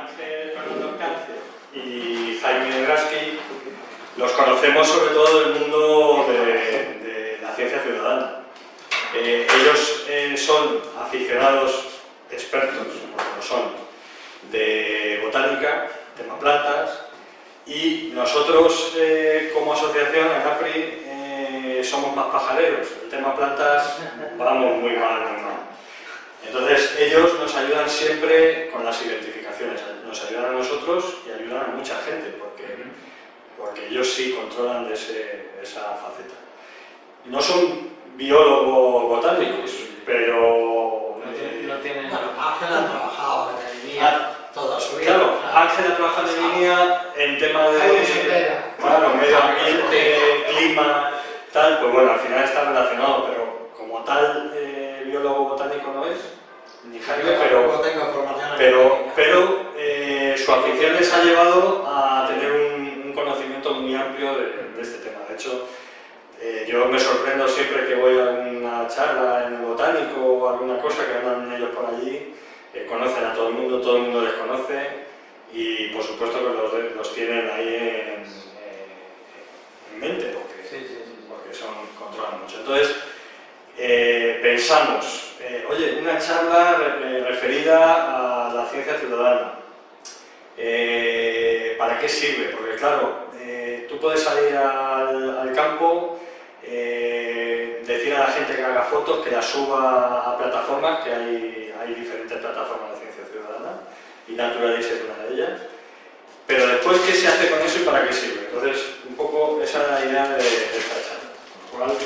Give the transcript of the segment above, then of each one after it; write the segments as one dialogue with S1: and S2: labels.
S1: Ángel Fernando Cáncer y Jaime Rasky los conocemos sobre todo del mundo de la ciencia ciudadana. Ellos son aficionados, expertos, como son, de botánica, tema plantas, y nosotros como asociación, en APRI, somos más pajareros. El tema plantas vamos muy mal, muy mal. Entonces ellos nos ayudan siempre con las identificaciones, nos ayudan a nosotros y ayudan a mucha gente, porque ellos sí controlan de esa faceta. No son biólogos botánicos, pero...
S2: no tienen...
S3: Bueno, Ángel ha trabajado en línea toda su vida.
S1: Claro, Ángel ha trabajado en línea en tema de... Claro, medio ambiente, clima, tal, pues bueno, al final está relacionado, pero como tal biólogo botánico no es, ni Jaime, pero su afición les ha llevado a tener un conocimiento muy amplio de este tema. De hecho, yo me sorprendo siempre que voy a alguna charla en el botánico o alguna cosa que andan ellos por allí, conocen a todo el mundo les conoce y por supuesto que los tienen ahí en mente porque controlan mucho. Entonces, pensamos, oye, una charla referida a la ciencia ciudadana. ¿Para qué sirve? Porque claro, tú puedes salir al campo, decir a la gente que haga fotos, que las suba a plataformas, que hay diferentes plataformas de ciencia ciudadana, y Naturalist es una de ellas. Pero después, ¿qué se hace con eso y para qué sirve? Entonces, un poco esa es la idea de esta charla. Por lo cual,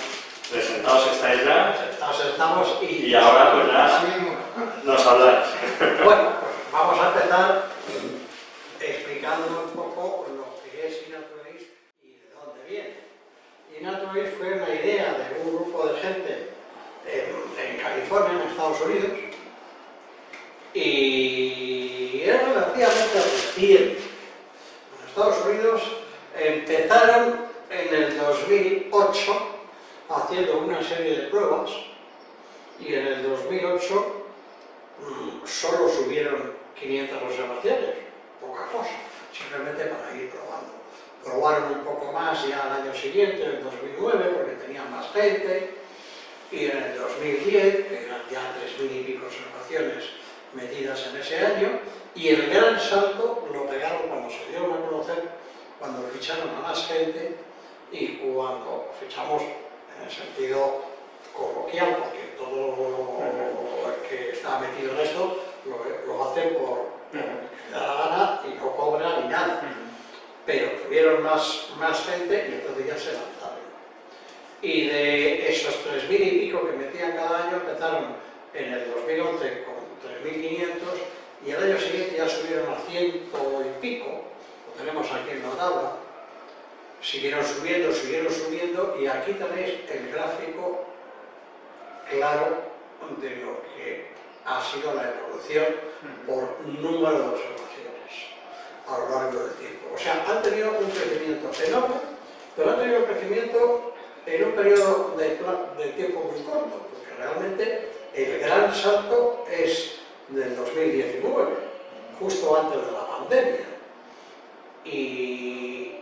S1: presentados estáis ya.
S3: Presentados estamos
S1: y ahora pues ya nos habláis.
S3: Bueno, vamos a empezar explicando un poco lo que es eNaturalist y de dónde viene. eNaturalist fue una idea de un grupo de gente en California, en Estados Unidos, y era relativamente reciente. En Estados Unidos empezaron en el 2008 haciendo una serie de pruebas y en el 2008 solo subieron 500 observaciones, poca cosa, simplemente para ir probando. Probaron un poco más ya al año siguiente, en el 2009, porque tenían más gente, y en el 2010, que eran ya 3.000 y pico observaciones metidas en ese año, y el gran salto lo pegaron cuando se dieron a conocer, cuando ficharon a más gente y cuando fichamos en el sentido coloquial, porque todo el que está metido en esto lo hace por que le da la gana y no cobra ni nada. Pero tuvieron más gente y entonces ya se lanzaron. Y de esos 3.000 y pico que metían cada año, empezaron en el 2011 con 3.500 y el año siguiente ya subieron a 100 y pico, lo tenemos aquí en la tabla. Siguieron subiendo y aquí tenéis el gráfico claro de lo que ha sido la evolución por número de observaciones a lo largo del tiempo. O sea, han tenido un crecimiento enorme, pero han tenido un crecimiento en un periodo de tiempo muy corto, porque realmente el gran salto es del 2019, justo antes de la pandemia. Y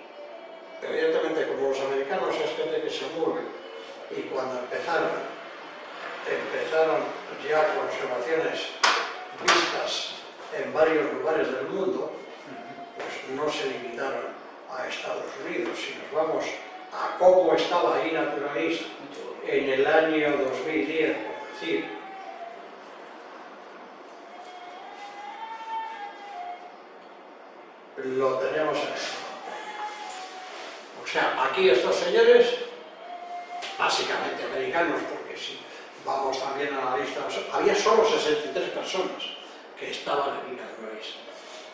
S3: evidentemente, como los americanos es gente que se mueve, y cuando empezaron ya con observaciones vistas en varios lugares del mundo, pues no se limitaron a Estados Unidos. Si nos vamos a cómo estaba eNaturalist en el año 2010, por decir, lo tenemos en esta pantalla. O sea, aquí estos señores, básicamente americanos, porque si vamos también a la lista, había solo 63 personas que estaban en eNaturalist,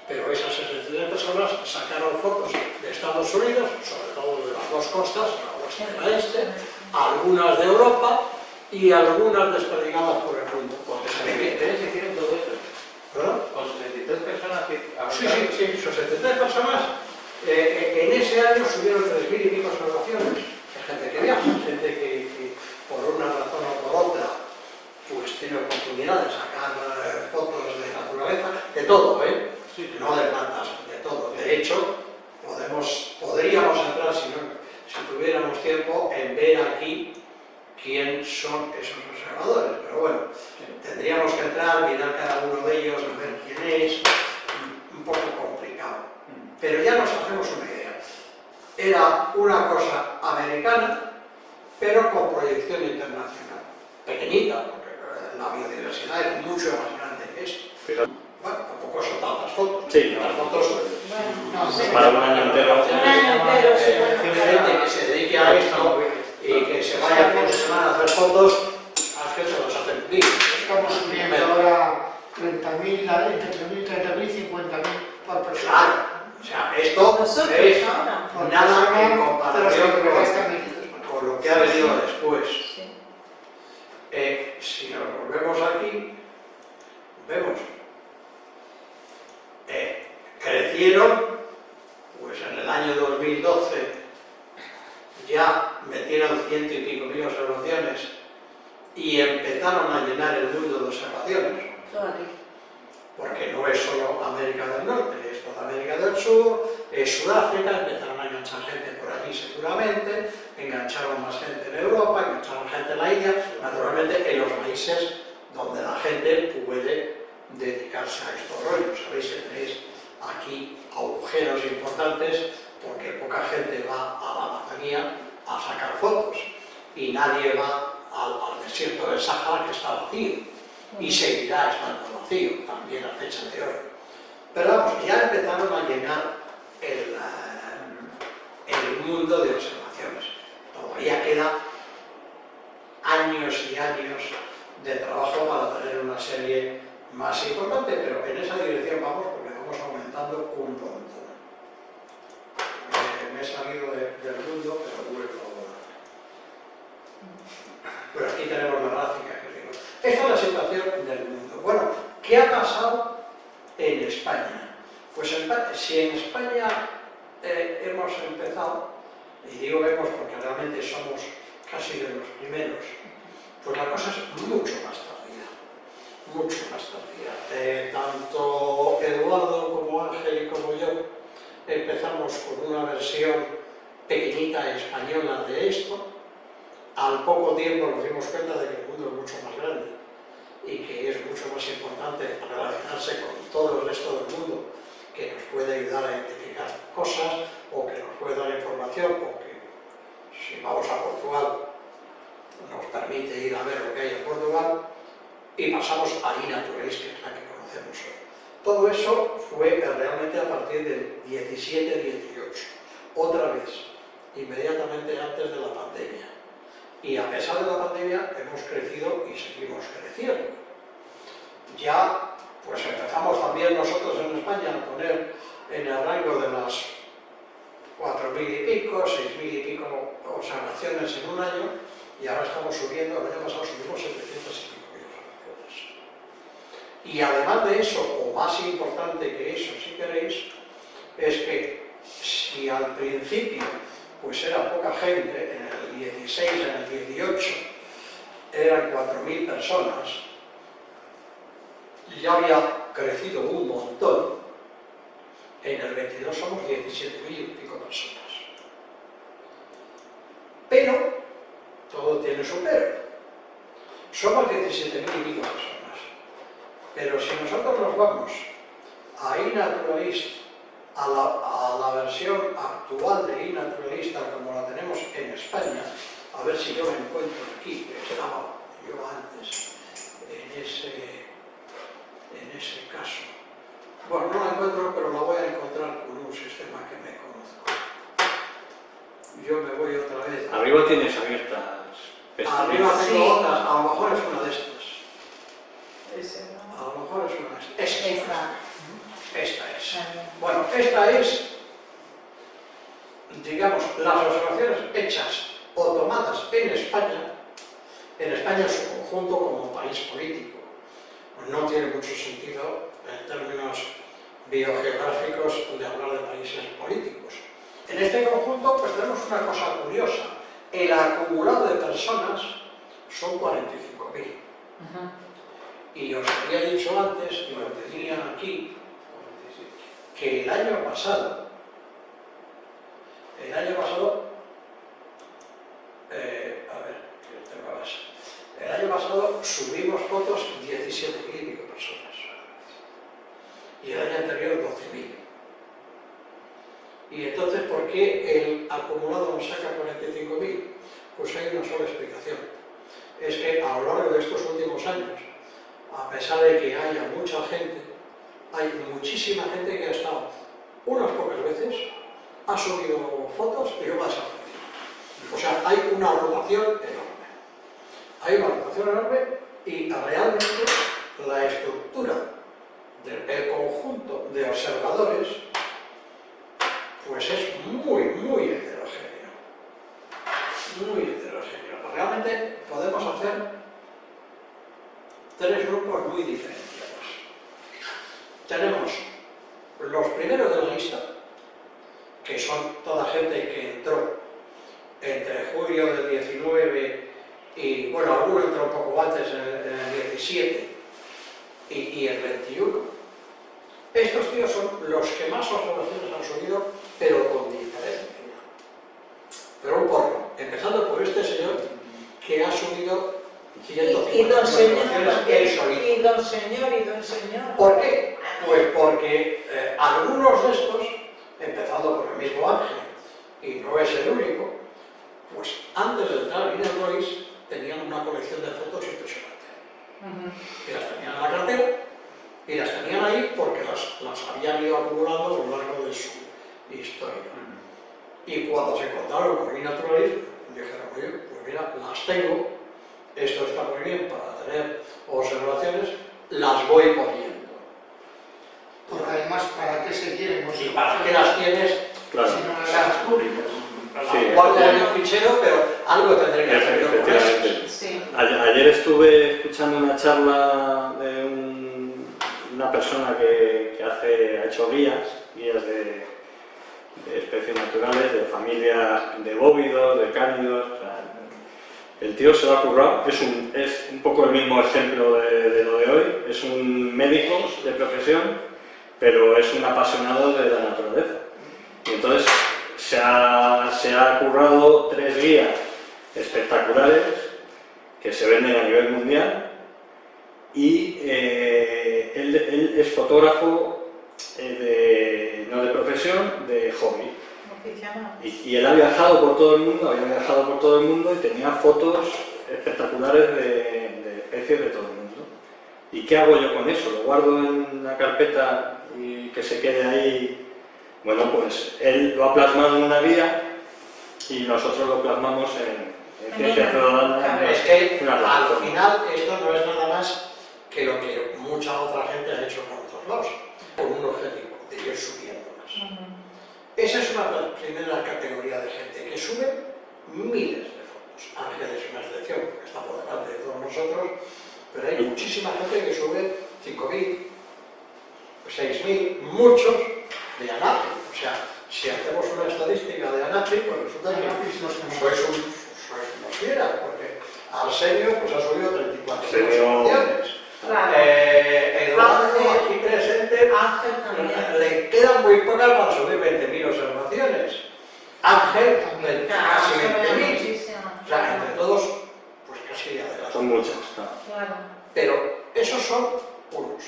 S3: pero esas 63 personas sacaron fotos de Estados Unidos, sobre todo de las dos costas, la oeste y la este, algunas de Europa y algunas desperdigadas por el mundo.
S2: ¿Ustedes hicieron todo eso?
S3: ¿Verdad?
S2: ¿Con 63 personas que...?
S3: Sí, 63 personas. En ese año subieron 3.000 y pico observaciones. Hay gente que viaja, gente que por una razón o por otra pues tiene oportunidad de sacar fotos de naturaleza, de todo, ¿eh? Sí, no quién son esos observadores, pero bueno, tendríamos que entrar, mirar cada uno de ellos, a ver quién es, un poco complicado. Pero ya nos hacemos una idea. Era una cosa americana, pero con proyección internacional. Pequeñita, porque la biodiversidad es mucho más grande que esto.
S1: Pero,
S3: Bueno, tampoco son tantas fotos.
S1: sí,
S3: Las fotos
S4: Bueno, no sé.
S1: para un año entero.
S4: Un año entero, sí, bueno,
S3: gente que se dedique a esto y que se vaya el fin de semana a hacer fotos, a que se los hacen bien.
S5: Estamos subiendo ahora 30.000, entre 30.000 y 50.000 por persona.
S3: Claro, o sea, esto
S4: Nosotros
S3: es
S4: ahora.
S5: Por
S3: nada
S5: persona,
S3: en comparación
S5: pero que están metidos.
S3: con lo que ha venido después.
S4: Sí.
S3: Si nos volvemos aquí, vemos, crecieron, pues en el año 2012 ya metieron 100 y pico mil observaciones y empezaron a llenar el mundo de observaciones,
S4: Todo aquí.
S3: porque no es solo América del Norte, es toda América del Sur, es Sudáfrica, empezaron a enganchar gente por allí seguramente, engancharon más gente en Europa, engancharon gente en la India, naturalmente en los países donde la gente puede dedicarse a estos rollos. Sabéis que tenéis aquí agujeros importantes porque poca gente va a la Amazonía a sacar fotos y nadie va al desierto del Sáhara, que está vacío y seguirá estando vacío también a fecha de hoy. Pero vamos, ya empezaron a llenar el mundo de observaciones. Todavía queda años y años de trabajo para tener una serie más importante, pero en esa dirección vamos porque vamos aumentando un montón. Me he salido del mundo, pero vuelvo ahora. Pero aquí tenemos la gráfica que os digo. Esta es la situación del mundo. Bueno, ¿qué ha pasado en España? Pues si en España hemos empezado, y digo hemos porque realmente somos casi de los primeros, pues la cosa es mucho más tardía, mucho más tardía. Tanto Eduardo como Ángel y como yo empezamos con una versión pequeñita española de esto. Al poco tiempo nos dimos cuenta de que el mundo es mucho más grande y que es mucho más importante relacionarse con todo el resto del mundo, que nos puede ayudar a identificar cosas o que nos puede dar información o que, si vamos a Portugal, nos permite ir a ver lo que hay en Portugal, y pasamos a iNaturalist, que es la que conocemos hoy. Todo eso fue realmente a partir del 17-18, otra vez, inmediatamente antes de la pandemia. Y a pesar de la pandemia hemos crecido y seguimos creciendo. Ya pues empezamos también nosotros en España a poner en el rango de las 4.000 y pico, 6.000 y pico observaciones en un año, y ahora estamos subiendo, el año pasado subimos 700 y pico observaciones. Y además de eso, o más importante que eso, si queréis, es que si al principio pues era poca gente, en el 16, en el 18 eran 4.000 personas, y ya había crecido un montón, en el 22 somos 17.000 y pico personas. Pero, todo tiene su pero, somos 17.000 y pico personas, pero si nosotros nos vamos a iNaturalist, a la versión actual de iNaturalist, como la tenemos en España, a ver si yo me encuentro aquí, que estaba yo antes, en ese caso. Bueno, no la encuentro, pero la voy a encontrar con un sistema que me conozco. Yo me voy otra vez.
S1: Arriba tienes abiertas
S3: Arriba
S1: pestañas.
S3: tengo
S4: Sí.
S3: otras, a lo mejor es una de estas.
S4: Ese no.
S3: A lo mejor es una de estas. Esta es. Bueno, esta es, digamos, las observaciones hechas o tomadas en España en su conjunto como país político. No tiene mucho sentido en términos biogeográficos de hablar de países políticos. En este conjunto pues tenemos una cosa curiosa. El acumulado de personas son 45.000. Y os había dicho antes, y lo tenía aquí, que el año pasado, a ver, que tengo pasado subimos fotos 17.000 y pico personas. Y el año anterior 12.000. Y entonces, ¿por qué el acumulado nos saca 45.000? Pues hay una sola explicación. Es que a lo largo de estos últimos años, a pesar de que haya mucha gente, hay muchísima gente que ha estado unas pocas veces, ha subido fotos y luego ha desaparecido. O sea, hay una rotación enorme. Hay una rotación enorme y realmente la estructura del conjunto de observadores pues es muy heterogéneo. Muy heterogéneo. Realmente podemos hacer tres grupos muy diferenciados. Tenemos los primeros de la lista, que son toda gente que entró entre julio del 19 y, bueno, alguno entró un poco antes, en el 17 y el 21. Estos tíos son los que más observaciones han subido, pero con diferencia. Pero un porro, empezando por este señor que ha subido 150
S4: Y don señor,
S3: observaciones él solito.
S4: y don señor.
S3: ¿Por qué? Pues porque algunos de estos, empezando por el mismo Ángel, y no es el único, pues antes de entrar en Illinois tenían una colección de fotos impresionante. Y las tenían en la cartera, y las tenían ahí porque las habían ido acumulando a lo largo de su historia. Y cuando se encontraron con Inaturalist, dijeron, oye, pues mira, las tengo, esto está muy bien para tener observaciones, las voy poniendo.
S5: Porque además, ¿para qué se quieren?
S3: ¿Y para qué las tienes?
S1: Claro.
S5: Si no las hagas públicas.
S1: Sí,
S3: Guardo en un fichero, pero algo tendré que hacer yo con eso.
S1: Efectivamente.
S4: Sí.
S1: Ayer estuve escuchando una charla de una persona que ha hecho guías de especies naturales, de familias de bóvidos, de cánidos. O sea, el tío se lo ha currado, es un poco el mismo ejemplo de lo de hoy, es un médico de profesión, pero es un apasionado de la naturaleza. Y entonces se ha currado 3 guías espectaculares que se venden a nivel mundial y él es fotógrafo no de profesión, de hobby. Y él ha viajado por todo el mundo, y tenía fotos espectaculares de especies de todo el mundo. ¿Y qué hago yo con eso? ¿Lo guardo en una carpeta y que se quede ahí? Bueno, pues él lo ha plasmado en una guía y nosotros lo plasmamos en Ciencia Ciudadana.
S3: Es que
S1: una
S3: al
S1: plataforma.
S3: final esto no es nada más que lo que mucha otra gente ha hecho por otros lados, con un objetivo, de ir subiéndolas. Esa es una primera categoría de gente que sube miles de fotos. Ángel es una excepción, porque está por delante de todos nosotros, pero hay muchísima gente que sube 5.000, 6.000, muchos de Anapri. O sea, si hacemos una estadística de Anapri, pues resulta que sois unos fieras, porque Arsenio pues, ha subido 34 observaciones.
S4: Claro.
S3: Eduardo, aquí presente,
S4: Ángel también.
S3: le quedan muy pocas para subir 20.000 observaciones. Ángel, casi 20.000. O sea, entre todos, pues casi de adelante.
S1: Son muchas, claro.
S4: Claro.
S3: Pero esos son unos.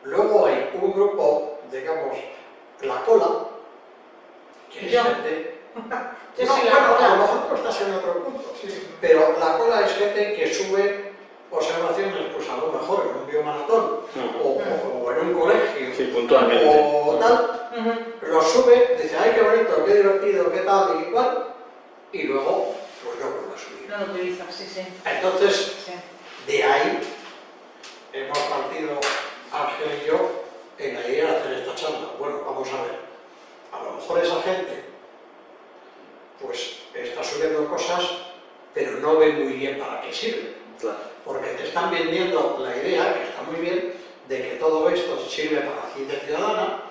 S3: Luego hay un grupo, digamos, la cola, que es
S4: Yo.
S3: gente...
S4: Yo
S3: No,
S4: soy la
S3: bueno,
S4: cola.
S3: a lo mejor tú estás en otro punto, pero la cola es gente que sube observaciones, pues a lo mejor en un biomaratón o en un colegio
S1: Sí, puntualmente.
S3: o tal, lo sube, dice, ay, qué bonito, qué divertido, qué tal y cual, y luego, pues no vuelve a subir.
S4: No lo utilizas, sí.
S3: Entonces,
S4: Sí.
S3: de ahí hemos partido Ángel y yo en la idea de hacer esta charla. Bueno, vamos a ver, a lo mejor esa gente pues está subiendo cosas, pero no ve muy bien para qué sirve.
S1: Claro.
S3: Porque te están vendiendo la idea, que está muy bien, de que todo esto sirve para la ciencia ciudadana,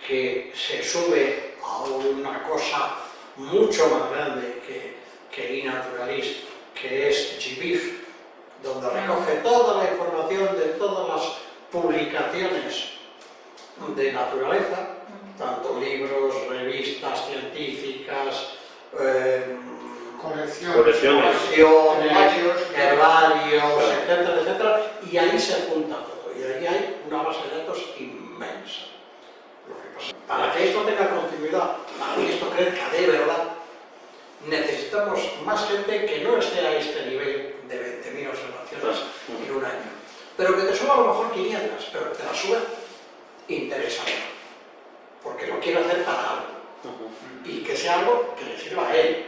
S3: que se sube a una cosa mucho más grande que eNaturalist, que es GBIF, donde recoge toda la información de todas las publicaciones de naturaleza, tanto libros, revistas científicas,
S5: Colección.
S1: Colecciones.
S3: colecciones, herbarios, ahí se junta todo, y ahí hay una base de datos inmensa. Lo que pasa, para que esto tenga continuidad, para que esto crezca de verdad, necesitamos más gente que no esté a este nivel de 20.000 observaciones en un año, pero que te suba a lo mejor 500, pero que te la suba interesante, porque lo quiere hacer para algo, y que sea algo que le sirva a él,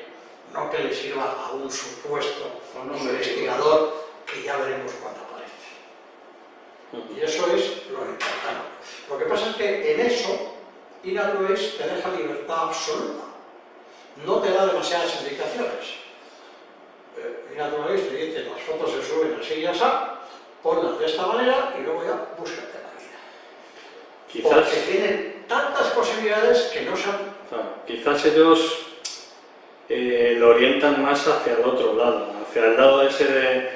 S3: no que le sirva a un supuesto investigador que ya veremos cuándo aparece. Y eso es lo importante. Lo que pasa es que en eso Inaturalist te deja libertad absoluta, no te da demasiadas indicaciones. Inaturalist te dice, las fotos se suben así y así, ponlas de esta manera y luego ya búscate la vida. Porque tienen tantas posibilidades que no son...
S1: Quizás ellos lo orientan más hacia el otro lado, hacia el lado ese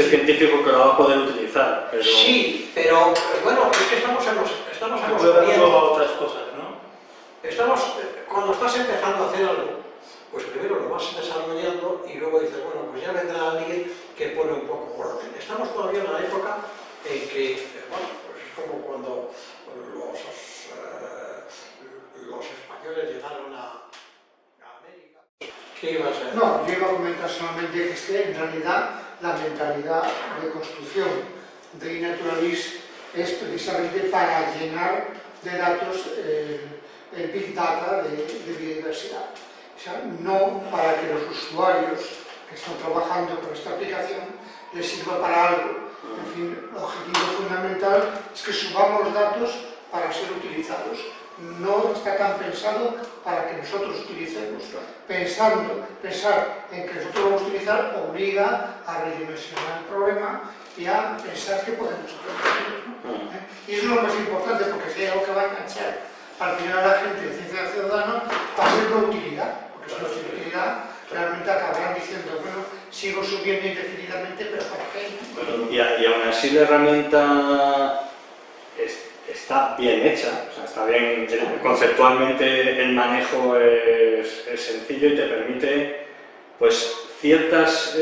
S1: científico que lo va a poder utilizar. Pero...
S3: Sí, pero bueno, es que estamos
S2: Puede dar luego a
S3: viendo.
S2: otras cosas, ¿no?
S3: Cuando estás empezando a hacer algo, pues primero lo vas desarrollando y luego dices, bueno, pues ya vendrá alguien que pone un poco orden. Estamos todavía en la época en que, bueno, pues es como cuando los españoles llegaron a América. ¿Qué iba a ser?
S5: No, yo iba a comentar solamente que es que en realidad la mentalidad de construcción de iNaturalist es precisamente para llenar de datos el Big Data de biodiversidad. O sea, no para que los usuarios que están trabajando con esta aplicación les sirva para algo. En fin, el objetivo fundamental es que subamos datos para ser utilizados. No está tan pensado para que nosotros utilicemos. Pensar en que nosotros vamos a utilizar obliga a redimensionar el problema y a pensar que podemos hacerlo. Y eso es lo más importante, porque si hay algo que va a enganchar al final a la gente de ciencia ciudadana, va a ser la utilidad, porque si no es utilidad, realmente acabarán diciendo, bueno, sigo subiendo indefinidamente, pero ¿para qué?
S1: Y aún así la herramienta está bien hecha, o sea, está bien, conceptualmente el manejo es sencillo y te permite pues ciertas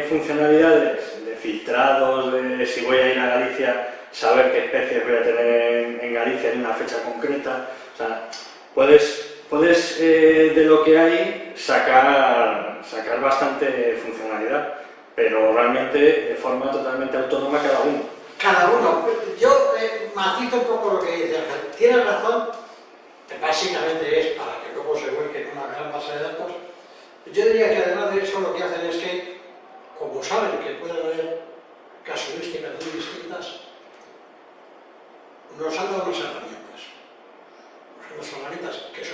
S1: funcionalidades de filtrados, de si voy a ir a Galicia, saber qué especies voy a tener en Galicia en una fecha concreta. O sea, puedes de lo que hay sacar bastante funcionalidad, pero realmente de forma totalmente autónoma cada uno.
S3: Cada uno. Yo matizo un poco lo que dice Ángel. Tienes razón, básicamente es para que luego se vuelque en una gran base de datos. Yo diría que además de eso lo que hacen es que, como saben que puede haber casuísticas muy distintas, nos han dado unas herramientas. Unas herramientas que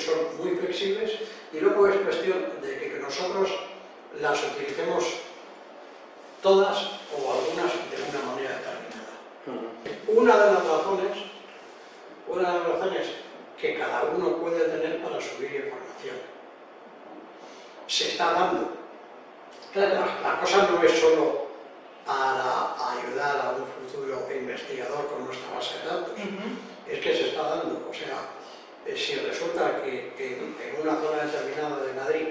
S3: son muy flexibles, y luego es cuestión de que nosotros las utilicemos todas o algunas de una manera determinada. Una de las razones que cada uno puede tener para subir información se está dando. La cosa no es solo para ayudar a un futuro investigador con nuestra base de datos, es que se está dando. O sea, si resulta que en una zona determinada de Madrid,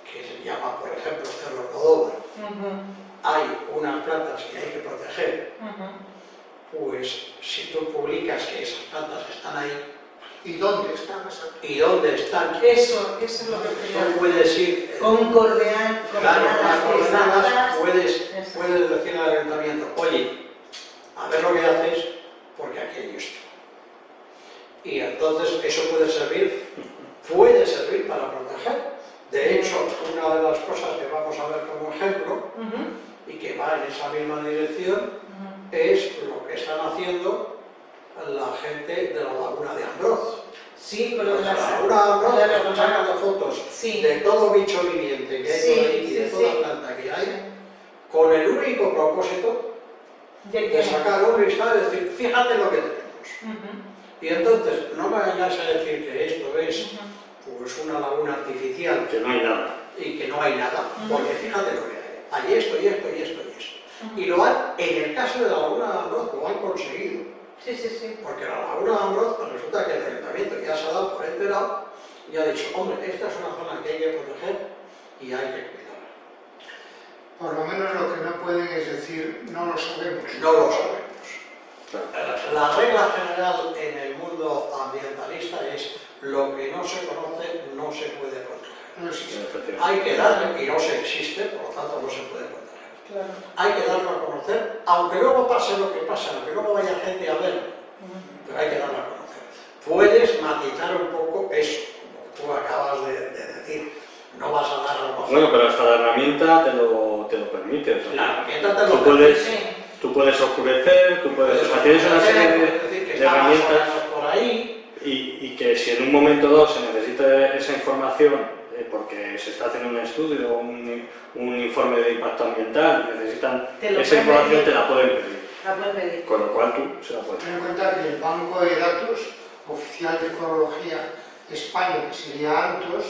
S3: que se llama, por ejemplo, Cerro Córdoba, hay unas plantas que hay que proteger, pues si tú publicas que esas plantas están ahí,
S5: ¿Y dónde están?
S4: Eso es lo que quería.
S3: tú puedes ir
S4: Con coordenadas
S3: puedes decir al ayuntamiento, oye, a ver lo que haces, porque aquí hay esto. Y entonces eso puede servir para proteger. De hecho, una de las cosas que vamos a ver como ejemplo, y que va en esa misma dirección, es lo que están haciendo la gente de la laguna de Ambroz.
S4: Sí, con lo de
S3: La
S4: las...
S3: laguna de Ambroz están sacando fotos
S4: Sí.
S3: de todo bicho viviente que hay por ahí y de toda planta que hay, con el único propósito de sacar un listado y decir, fíjate lo que tenemos. Y entonces, no me vayas a decir que esto es pues una laguna artificial,
S1: Que no hay nada.
S3: y que no hay nada, porque fíjate lo que hay. Hay esto y esto y esto y esto. Y lo han, en el caso de la laguna de Ambroz, lo han conseguido.
S4: Sí.
S3: Porque la laguna de Ambroz, pues resulta que el ayuntamiento ya se ha dado por enterado y ha dicho, hombre, esta es una zona que hay que proteger y hay que cuidarla.
S5: Por lo menos lo que no pueden es decir decir, no lo sabemos.
S3: No lo sabemos. La regla general en el mundo ambientalista es lo que no se conoce no se puede proteger.
S5: No existe.
S3: Hay que darle, y no se existe, por lo tanto no se puede proteger.
S4: Claro.
S3: Hay que darlo a conocer, aunque luego pase lo que pase, aunque luego vaya gente a verlo, pero hay que darlo a conocer. Puedes matizar un poco eso, como tú acabas de decir, no vas a dar a conocer.
S1: Bueno, pero hasta la herramienta te lo permite. O sea,
S3: La herramienta te lo
S1: tú puedes,
S4: Sí.
S1: tú puedes oscurecer, tú puedes... O sea, tienes una serie de herramientas
S3: por ahí.
S1: y que si en un momento dado se necesita esa información porque se está haciendo un estudio, un informe de impacto ambiental y necesitan
S4: Te lo
S1: esa
S4: pueden
S1: información,
S4: pedir.
S1: te la pueden pedir.
S4: La pueden pedir.
S1: Con lo cual tú se la puedes
S5: Ten
S1: pedir.
S5: en cuenta que el Banco de Datos Oficial de Ecología España, que sería ANTOS,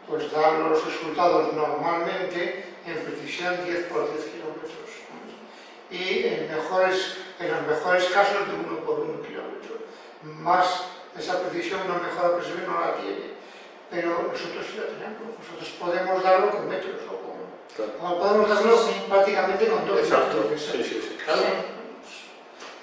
S5: pues da los resultados normalmente en precisión 10 por 10 kilómetros. Y en los mejores casos de 1 por 1 kilómetro. Más esa precisión, una mejora precisión no la tiene. Pero nosotros sí la tenemos. Nosotros podemos darlo con metros o con...
S1: Claro.
S5: Podemos darlo
S4: Sí.
S5: prácticamente con 2
S1: Exacto.
S5: metros.
S1: Sí, sí, sí.
S3: Claro.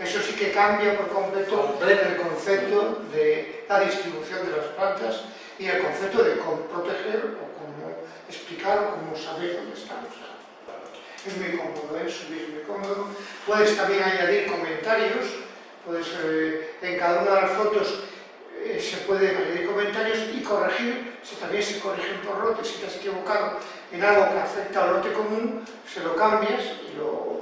S5: Eso sí que cambia por completo el concepto de la distribución de las plantas y el concepto de cómo proteger o cómo explicar o cómo saber dónde están. Es muy cómodo, subir es muy cómodo. Puedes también añadir comentarios, puedes, en cada una de las fotos se pueden añadir comentarios y corregir, si también se corrigen por lotes, si te has equivocado en algo que afecta al lote común, se lo cambias y lo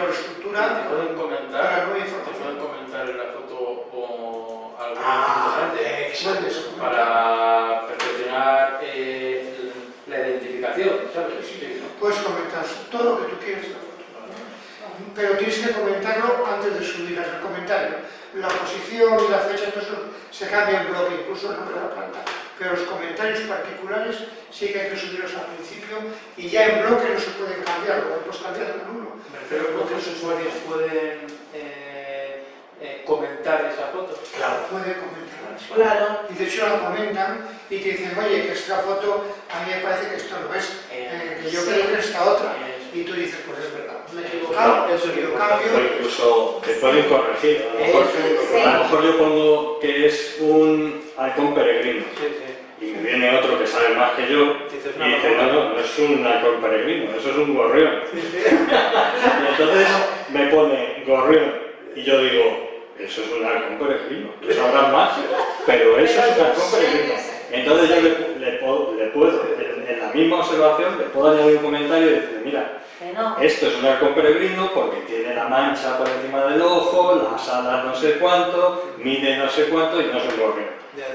S5: reestructuras.
S2: ¿Te pueden comentar?
S5: Para nueva
S2: ¿Te
S5: información.
S2: pueden comentar en la foto o algo interesante?
S5: Excelente.
S2: Para perfeccionar la identificación, ¿sabes? Sí, ¿no?
S5: Puedes comentar todo lo que tú quieras en la foto, pero tienes que comentarlo antes de subir al comentario. La posición y la fecha, todo eso se cambia en bloque, incluso el nombre de la planta. Pero los comentarios particulares sí que hay que subirlos al principio y ya en bloque no se pueden cambiar, luego puedes cambiar en uno.
S2: Pero ¿cuántos usuarios pueden comentar esa foto?
S5: Claro, puede comentar.
S4: Claro.
S5: Y de hecho la comentan y te dicen, oye, que esta foto a mí me parece que esto no es, que yo
S4: Sí.
S5: creo que esta otra. Y tú dices, pues es verdad, me he equivocado,
S2: Eso es
S5: yo
S2: importante.
S1: O
S5: cambio.
S1: incluso te pueden corregir. A lo mejor yo pongo que es un halcón peregrino
S2: Sí, sí.
S1: y me viene otro que sabe más que yo
S2: Dices,
S1: y dice, no es un halcón peregrino, eso es un gorrión. Y entonces me pone gorrión y yo digo, eso es un halcón peregrino, tú sabrás más, pero eso es un halcón peregrino. Entonces yo le puedo, en la misma observación, le puedo añadir un comentario y decirle, mira,
S4: Que no.
S1: esto es un halcón peregrino porque tiene la mancha por encima del ojo, las alas no sé cuánto, mide no sé cuánto y no es un gorrión.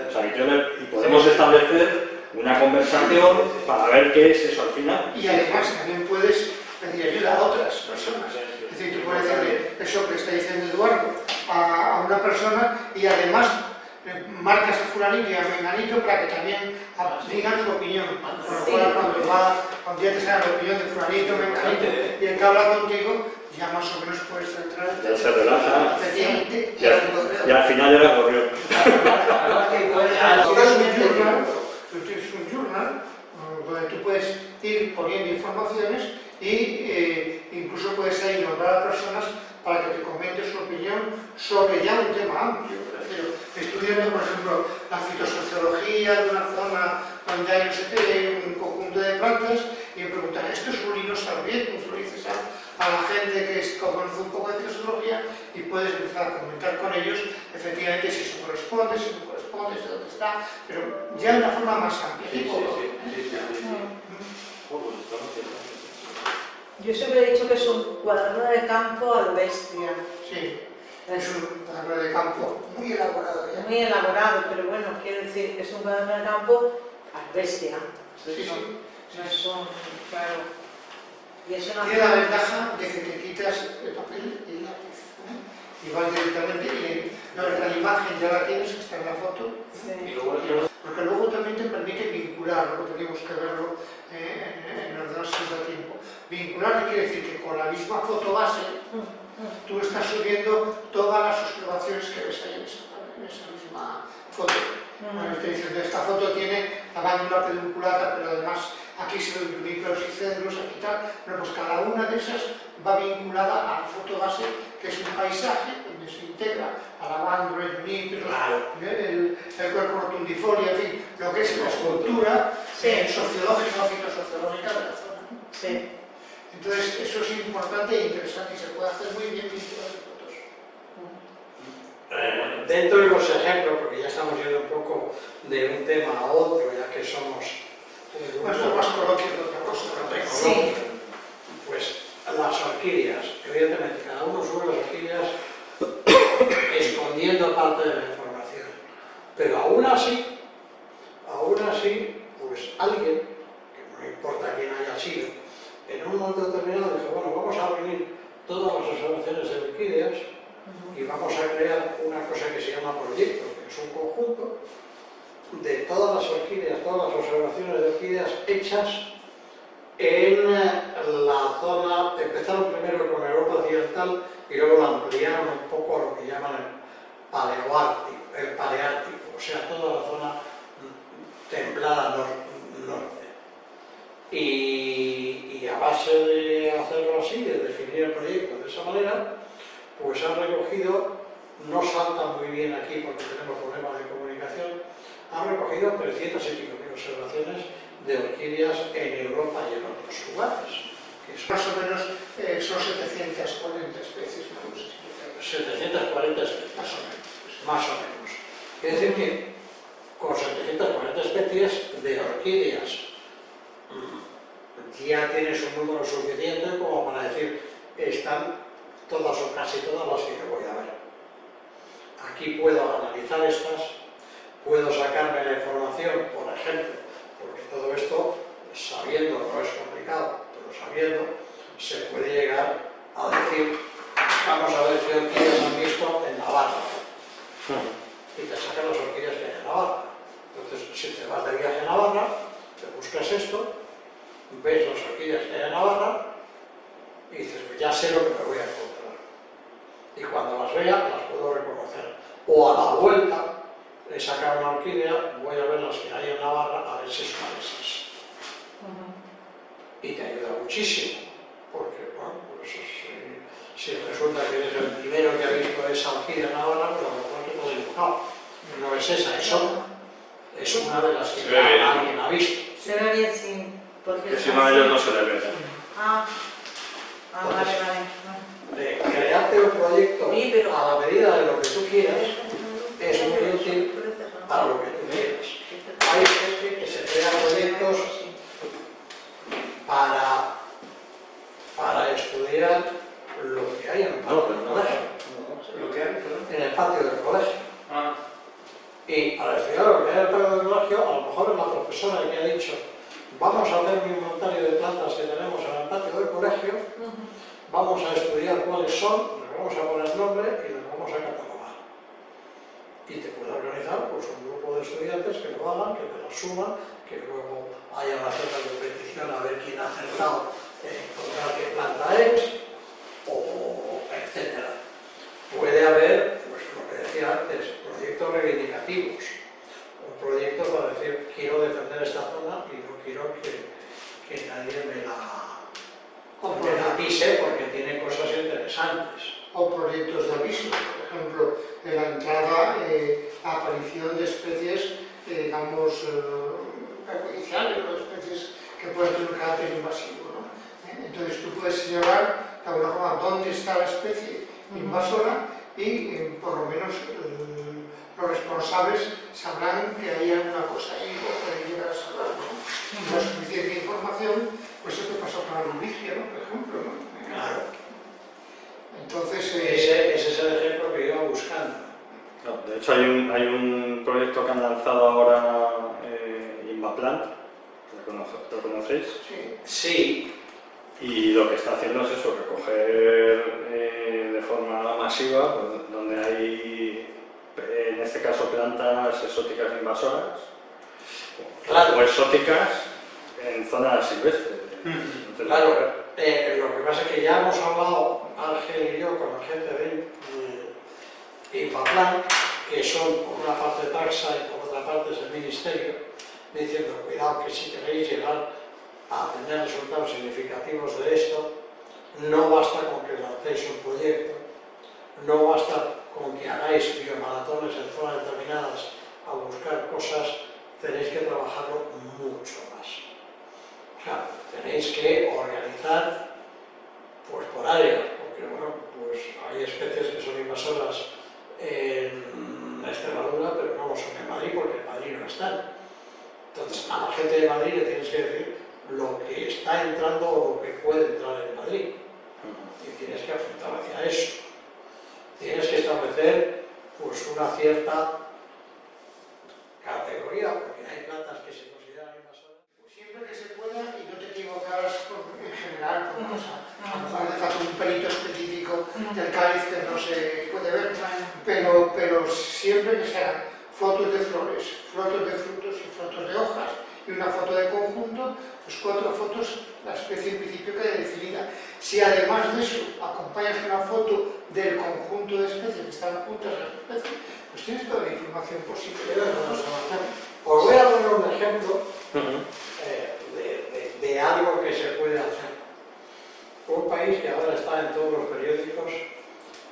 S1: O sea, que y podemos establecer una conversación para ver qué es eso al final.
S5: Y además también puedes pedir ayuda a otras personas. Es decir, tú puedes decirle eso que está diciendo Eduardo a una persona y además marcas a fulanito y a menganito para que también digan su opinión. Con lo cual, cuando ya te sale la opinión de fulanito, menganito y el que habla contigo, ya más o menos puedes centrar.
S1: Ya se relaja.
S5: Efectivamente.
S1: Y al final era gorrión.
S5: Tú tienes un journal donde tú puedes ir poniendo informaciones y incluso puedes ahí nombrar a personas para que te comente su opinión sobre ya un tema amplio. Estudiando, por ejemplo, la fitosociología de una zona donde hay no sé qué, un conjunto de plantas y me preguntan, ¿esto es un linosaurio? Tú lo dices a la gente que conoce un poco de fitosociología y puedes empezar a comentar con ellos efectivamente si eso corresponde, si no corresponde, si dónde está, pero ya de una forma más amplia.
S2: Sí, sí, sí.
S4: Yo siempre he dicho que es un cuaderno de campo a lo bestia.
S5: Sí, es un cuaderno de campo muy elaborado ya.
S4: Muy elaborado, pero bueno, quiero decir, es un cuaderno de campo a lo bestia.
S5: Sí, sí.
S4: No es un, claro. Y es una...
S5: Tiene la ventaja de que te quitas el papel y el lápiz. Y vas directamente, y la imagen ya la tienes, está en la foto.
S4: Sí.
S5: Porque luego también te permite vincular, lo que tenemos que verlo en los demás tiempo. Vincular quiere decir que con la misma foto base tú estás subiendo todas las observaciones que ves ahí en esa misma foto. Bueno, estoy diciendo, esta foto tiene la válvula pedunculata, pero además aquí se ven núcleos y cédulos, aquí tal, bueno, pues cada una de esas va vinculada a la foto base, que es un paisaje donde se integra a la banda, el nitro, el cuerpo rotundifolia, en fin, lo que es la estructura sociológica o fitosociológica de la zona.
S4: Sí.
S5: Entonces, eso es importante e interesante y se puede hacer muy bien dentro de fotos.
S3: Dentro de los ejemplos, porque ya estamos yendo un poco de un tema a otro, ya que somos
S5: Esto es más coloquio que otra cosa.
S4: Sí.
S3: pues las orquídeas, evidentemente cada uno sube las orquídeas escondiendo parte de la información, pero aún así, pues alguien, que no importa quién haya sido, en un momento determinado dijo, bueno, vamos a reunir todas las observaciones de orquídeas y vamos a crear una cosa que se llama proyecto, que es un conjunto de todas las orquídeas, todas las observaciones de orquídeas hechas en la zona. Empezaron primero con Europa Occidental y luego la ampliaron un poco a lo que llaman el paleártico, o sea, toda la zona templada norte. Y a base de hacerlo así, de definir el proyecto de esa manera, pues han recogido, no salta muy bien aquí porque tenemos problemas de comunicación, han recogido 300 y pico mil observaciones de orquídeas en Europa y en otros lugares. Que son
S5: Más o menos son 740 especies, ¿no?
S3: 740 especies, más o menos. Quiere decir que con 740 especies de orquídeas ya tienes un número suficiente como para decir, están todas o casi todas las que yo voy a ver. Aquí puedo analizar estas, puedo sacarme la información, por ejemplo, porque todo esto, sabiendo, no es complicado, pero sabiendo, se puede llegar a decir, vamos a ver qué orquídeas han visto en Navarra. Y te sacan las orquídeas que hay en Navarra. Entonces, si te vas de viaje a Navarra, te buscas esto, ves las orquídeas que hay en Navarra y dices, pues ya sé lo que me voy a encontrar. Y cuando las vea, las puedo reconocer. O a la vuelta, he sacado una orquídea, voy a ver las que hay en Navarra, a ver si son esas. Y te ayuda muchísimo, porque, bueno, pues si resulta que eres el primero que ha visto esa orquídea en Navarra, pues a lo mejor te puede dibujado. No es esa, es otra. Es una de las que alguien ha visto.
S4: Se ve bien sin...
S1: Que si no a ellos no se les ve.
S4: Vale.
S3: De crearte un proyecto
S4: Sí, pero-
S3: a la medida de lo que tú quieras es muy útil para lo que tú quieras. Hay gente que se crea proyectos para estudiar lo que hay en el patio del colegio.
S2: Lo que hay, perdón.
S3: En el patio del colegio.
S2: Ah,
S3: Y para estudiar lo que hay en el patio del colegio, a lo mejor es la profesora que ha dicho, vamos a hacer un inventario de plantas que tenemos en el patio del colegio, vamos a estudiar cuáles son, les vamos a poner nombre y les vamos a catalogar. Y te puede organizar pues, un grupo de estudiantes que lo hagan, que te lo suman, que luego haya una cierta competición a ver quién ha acertado en encontrar qué planta es, o etcétera. Puede haber, pues lo que decía antes, proyectos reivindicativos. Un proyecto para decir, quiero defender esta zona y no quiero que nadie me la pise porque tiene cosas interesantes.
S5: O proyectos de aviso, por ejemplo, de la entrada a aparición de especies, digamos, perjudiciales o especies que pueden tener un carácter invasivo, ¿no? Entonces tú puedes señalar de alguna forma dónde está la especie invasora y por lo menos los responsables sabrán que hay alguna cosa ahí o pueden llegar a saber, ¿no? Si no es suficiente información, pues eso te pasó con la lubigia, ¿no? Por ejemplo, ¿no?
S3: Claro.
S5: Entonces,
S3: Ese es el ejemplo que iba buscando.
S1: No, de hecho hay un proyecto que han lanzado ahora Invaplant, ¿lo conocéis?
S5: sí,
S3: Sí,
S1: Y lo que está haciendo es eso, recoger de forma masiva, pues, donde hay, en este caso, plantas exóticas invasoras,
S3: Claro.
S1: o exóticas en zonas silvestres. Entonces,
S3: claro. Lo que pasa es que ya hemos hablado, Ángel y yo, con la gente de Invaplant, que son por una parte Taxa y por otra parte es el Ministerio, diciendo, cuidado que si queréis llegar a tener resultados significativos de esto, no basta con que lancéis un proyecto, no basta con que hagáis biomaratones en zonas determinadas a buscar cosas, tenéis que trabajarlo mucho más. O sea, tenéis que organizar pues por área, porque bueno, pues hay especies que son invasoras en Extremadura, pero no lo son en Madrid, porque en Madrid no están. Entonces, a la gente de Madrid le tienes que decir lo que está entrando o lo que puede entrar en Madrid. Y tienes que apuntar hacia eso. Tienes que establecer pues una cierta categoría, porque hay plantas que se consideran invasoras.
S5: Siempre que se pueda y no te equivocas en general, porque a lo mejor hace falta un pelito específico del cáliz que no se puede ver, pero siempre que sean fotos de flores, fotos de frutos y fotos de hojas y una foto de conjunto, pues 4 fotos, la especie en principio queda definida. Si además de eso acompañas una foto del conjunto de especies que están juntas las especies, pues tienes toda la información posible.
S3: Os voy a poner un ejemplo de algo que se puede hacer. Un país que ahora está en todos los periódicos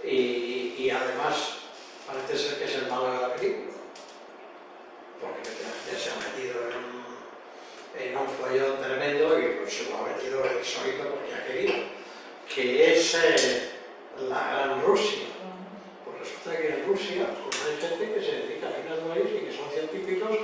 S3: y además parece ser que es el malo de la película, porque ya se ha metido en un follón tremendo y pues se lo ha metido el solito porque ha querido, que es la Gran Rusia. Pues resulta que en Rusia pues hay gente que se dedica a minas maíz y que son científicos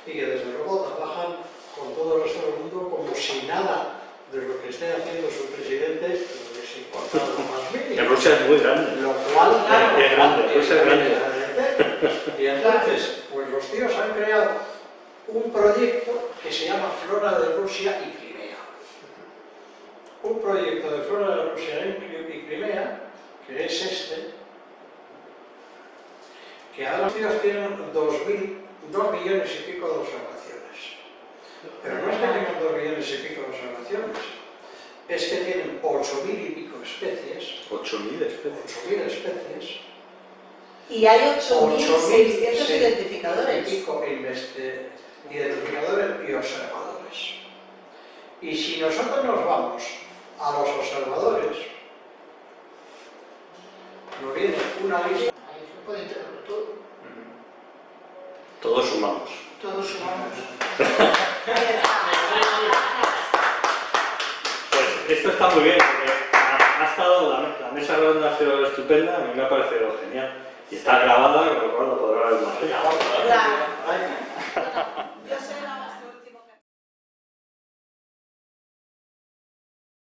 S3: y que desde luego trabajan con todo el resto del mundo como si nada de lo que esté haciendo su presidente les importa lo más mínimo.
S1: En Rusia es muy grande.
S3: Lo cual, claro,
S1: es grande, Rusia es grande.
S3: Y entonces, pues los tíos han creado un proyecto que se llama Flora de Rusia y Crimea. Un proyecto de Flora de Rusia y Crimea, que es este, que ahora los tíos tienen 2 millones y pico de observaciones. Pero no es que tengan 2 millones y pico de observaciones, es que tienen 8.000 y pico especies.
S1: 8.000 especies.
S3: 8.000 especies.
S4: Y hay 8.600
S3: y
S4: identificadores.
S3: pico identificadores y observadores. Y si nosotros nos vamos a los observadores, nos viene una lista.
S5: Ahí se puede integrarlo todo.
S1: Todos sumamos.
S5: Todos sumamos.
S1: Pues esto está muy bien, porque ha estado, la mesa redonda ha sido estupenda, a mí me ha parecido genial. Y está grabada, con lo cual lo podrá ver más.
S4: Claro.